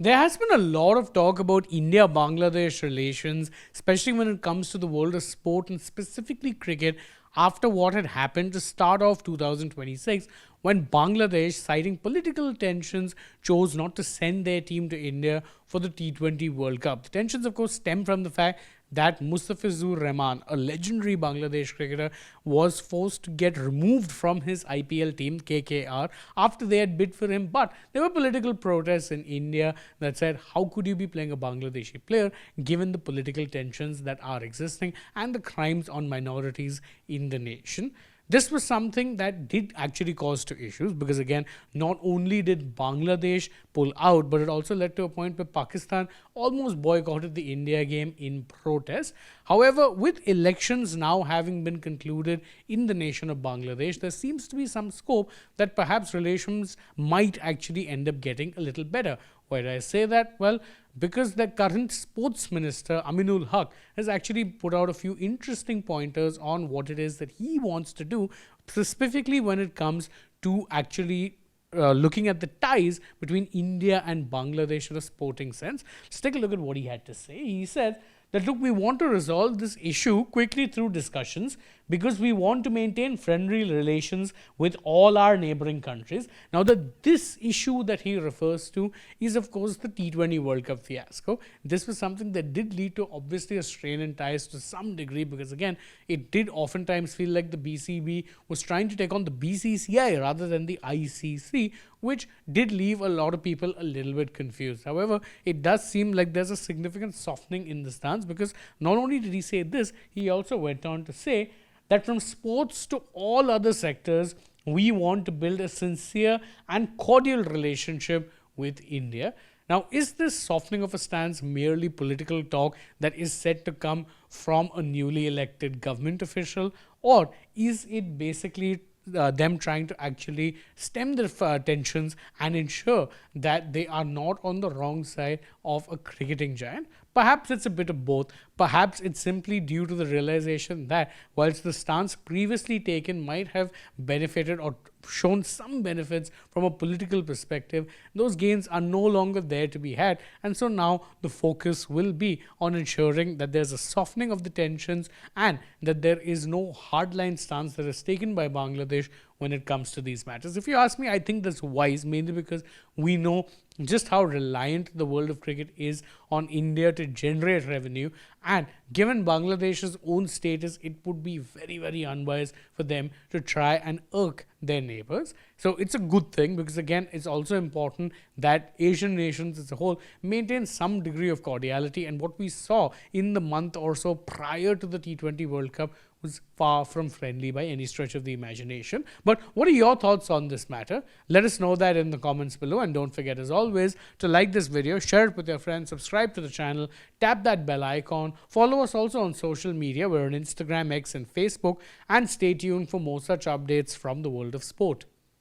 There has been a lot of talk about India-Bangladesh relations, especially when it comes to the world of sport and specifically cricket, after what had happened to start off 2026 when Bangladesh, citing political tensions, chose not to send their team to India for the T20 World Cup. The tensions, of course, stem from the fact that Mustafizur Rahman, a legendary Bangladesh cricketer, was forced to get removed from his IPL team, KKR, after they had bid for him. But there were political protests in India that said, how could you be playing a Bangladeshi player given the political tensions that are existing and the crimes on minorities in the nation? This was something that did actually cause two issues because, again, not only did Bangladesh pull out, but it also led to a point where Pakistan almost boycotted the India game in protest. However, with elections now having been concluded in the nation of Bangladesh, there seems to be some scope that perhaps relations might actually end up getting a little better. Why do I say that? Well, because the current sports minister, Aminul Haque, has actually put out a few interesting pointers on what it is that he wants to do, specifically when it comes to actually looking at the ties between India and Bangladesh in a sporting sense. Let's take a look at what he had to say. He said that, look, we want to resolve this issue quickly through discussions because we want to maintain friendly relations with all our neighboring countries. Now, this issue that he refers to is, of course, the T20 World Cup fiasco. This was something that did lead to obviously a strain in ties to some degree because, again, it did oftentimes feel like the BCB was trying to take on the BCCI rather than the ICC, which did leave a lot of people a little bit confused. However, it does seem like there's a significant softening in the stance because not only did he say this, he also went on to say that from sports to all other sectors, we want to build a sincere and cordial relationship with India. Now, is this softening of a stance merely political talk that is set to come from a newly elected government official, or is it basically them trying to actually stem the tensions and ensure that they are not on the wrong side of a cricketing giant? Perhaps it's a bit of both. Perhaps it's simply due to the realization that whilst the stance previously taken might have benefited or shown some benefits from a political perspective, those gains are no longer there to be had. And so now the focus will be on ensuring that there's a softening of the tensions and that there is no hardline stance that is taken by Bangladesh when it comes to these matters. If you ask me, I think that's wise, mainly because we know just how reliant the world of cricket is on India to generate revenue. And given Bangladesh's own status, it would be very, very unwise for them to try and irk their neighbors. So it's a good thing because, again, it's also important that Asian nations as a whole maintain some degree of cordiality. And what we saw in the month or so prior to the T20 World Cup was far from friendly by any stretch of the imagination. But what are your thoughts on this matter? Let us know that in the comments below, and don't forget, as always, to like this video, share it with your friends, subscribe to the channel, tap that bell icon, follow us also on social media. We're on Instagram, X and Facebook, and stay tuned for more such updates from the world of sport.